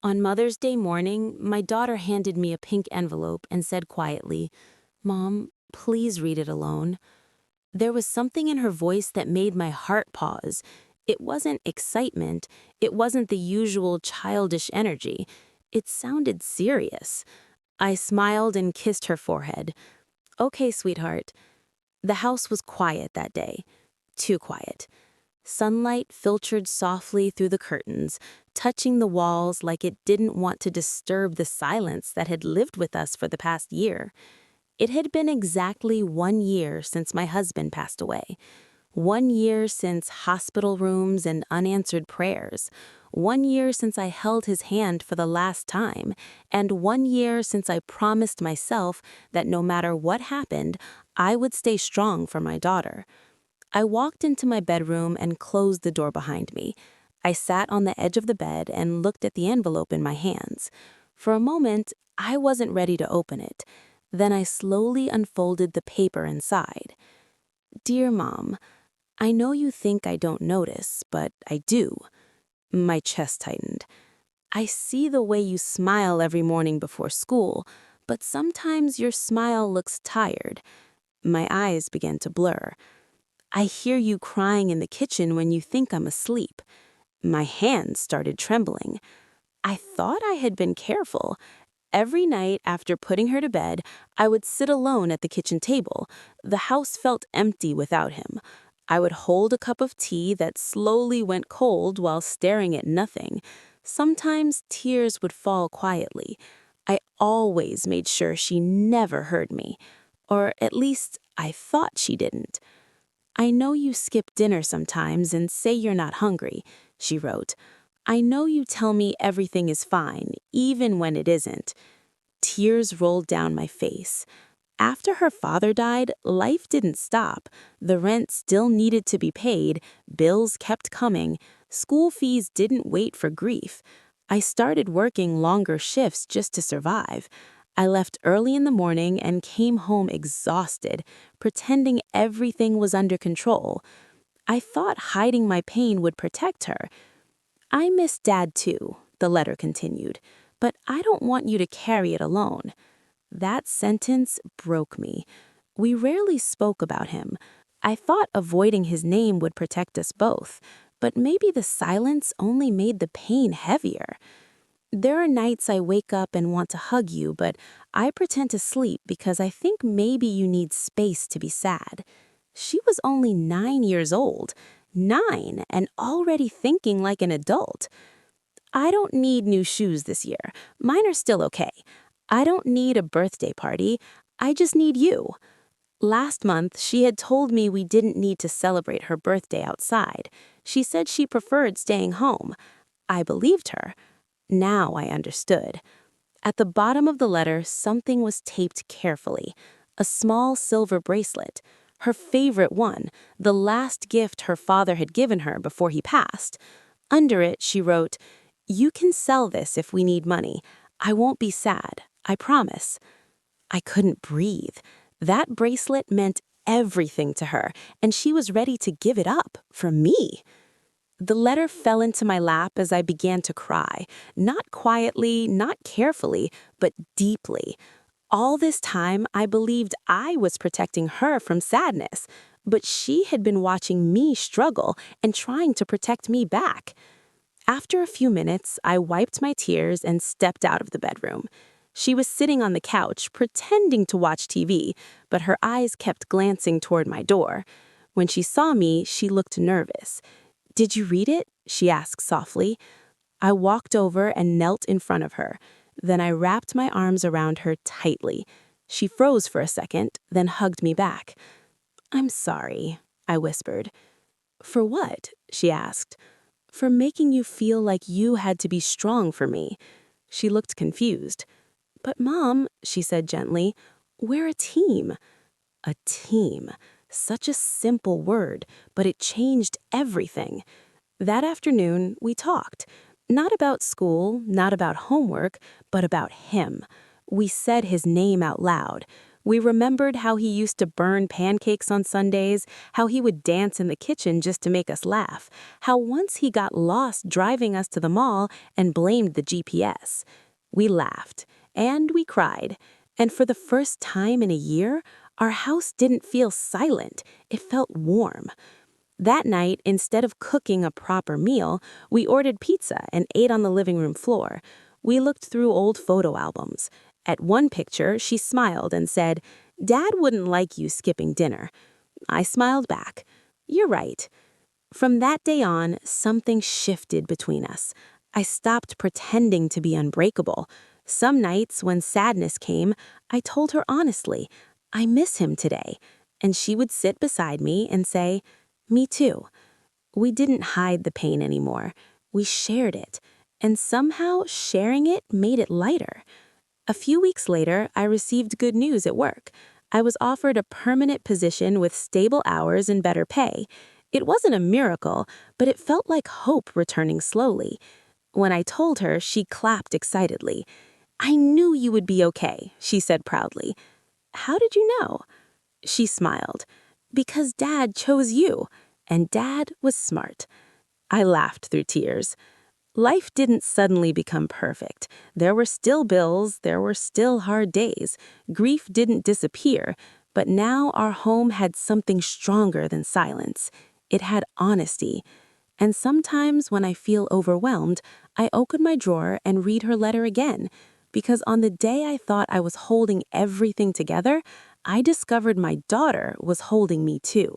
On Mother's Day morning, my daughter handed me a pink envelope and said quietly, "Mom, please read it alone." There was something in her voice that made my heart pause. It wasn't excitement. It wasn't the usual childish energy. It sounded serious. I smiled and kissed her forehead. "Okay, sweetheart." The house was quiet that day. Too quiet. Sunlight filtered softly through the curtains, touching the walls like it didn't want to disturb the silence that had lived with us for the past year. It had been exactly 1 year since my husband passed away. 1 year since hospital rooms and unanswered prayers. 1 year since I held his hand for the last time. And 1 year since I promised myself that no matter what happened, I would stay strong for my daughter. I walked into my bedroom and closed the door behind me. I sat on the edge of the bed and looked at the envelope in my hands. For a moment, I wasn't ready to open it. Then I slowly unfolded the paper inside. "Dear Mom, I know you think I don't notice, but I do." My chest tightened. "I see the way you smile every morning before school, but sometimes your smile looks tired." My eyes began to blur. "I hear you crying in the kitchen when you think I'm asleep." My hands started trembling. I thought I had been careful. Every night after putting her to bed, I would sit alone at the kitchen table. The house felt empty without him. I would hold a cup of tea that slowly went cold while staring at nothing. Sometimes tears would fall quietly. I always made sure she never heard me. Or at least I thought she didn't. "I know you skip dinner sometimes and say you're not hungry," she wrote. "I know you tell me everything is fine, even when it isn't." Tears rolled down my face. After her father died, life didn't stop. The rent still needed to be paid, bills kept coming, school fees didn't wait for grief. I started working longer shifts just to survive. I left early in the morning and came home exhausted, pretending everything was under control. I thought hiding my pain would protect her. "I miss Dad too," the letter continued, "but I don't want you to carry it alone." That sentence broke me. We rarely spoke about him. I thought avoiding his name would protect us both, but maybe the silence only made the pain heavier. "There are nights I wake up and want to hug you, but I pretend to sleep because I think maybe you need space to be sad." She was only 9 years old. 9, and already thinking like an adult. "I don't need new shoes this year. Mine are still okay. I don't need a birthday party. I just need you." Last month, she had told me we didn't need to celebrate her birthday outside. She said she preferred staying home. I believed her. Now I understood. At the bottom of the letter, something was taped carefully. A small silver bracelet. Her favorite one, the last gift her father had given her before he passed. Under it, she wrote, "You can sell this if we need money. I won't be sad. I promise." I couldn't breathe. That bracelet meant everything to her, and she was ready to give it up for me. The letter fell into my lap as I began to cry, not quietly, not carefully, but deeply. All this time, I believed I was protecting her from sadness, but she had been watching me struggle and trying to protect me back. After a few minutes, I wiped my tears and stepped out of the bedroom. She was sitting on the couch, pretending to watch TV, but her eyes kept glancing toward my door. When she saw me, she looked nervous. "Did you read it?" she asked softly. I walked over and knelt in front of her. Then I wrapped my arms around her tightly. She froze for a second, then hugged me back. "I'm sorry," I whispered. "For what?" she asked. "For making you feel like you had to be strong for me." She looked confused. "But Mom," she said gently, "we're a team." A team. Such a simple word, but it changed everything. That afternoon, we talked. Not about school, not about homework, but about him. We said his name out loud. We remembered how he used to burn pancakes on Sundays, how he would dance in the kitchen just to make us laugh, how once he got lost driving us to the mall and blamed the GPS. We laughed, and we cried, and for the first time in a year, our house didn't feel silent, it felt warm. That night, instead of cooking a proper meal, we ordered pizza and ate on the living room floor. We looked through old photo albums. At one picture, she smiled and said, "Dad wouldn't like you skipping dinner." I smiled back. "You're right." From that day on, something shifted between us. I stopped pretending to be unbreakable. Some nights, when sadness came, I told her honestly, "I miss him today." And she would sit beside me and say, "Me too." We didn't hide the pain anymore. We shared it. And somehow, sharing it made it lighter. A few weeks later, I received good news at work. I was offered a permanent position with stable hours and better pay. It wasn't a miracle, but it felt like hope returning slowly. When I told her, she clapped excitedly. "I knew you would be okay," she said proudly. "How did you know?" She smiled. "Because Dad chose you, and Dad was smart." I laughed through tears. Life didn't suddenly become perfect. There were still bills, there were still hard days. Grief didn't disappear, but now our home had something stronger than silence. It had honesty. And sometimes when I feel overwhelmed, I open my drawer and read her letter again, because on the day I thought I was holding everything together, I discovered my daughter was holding me too.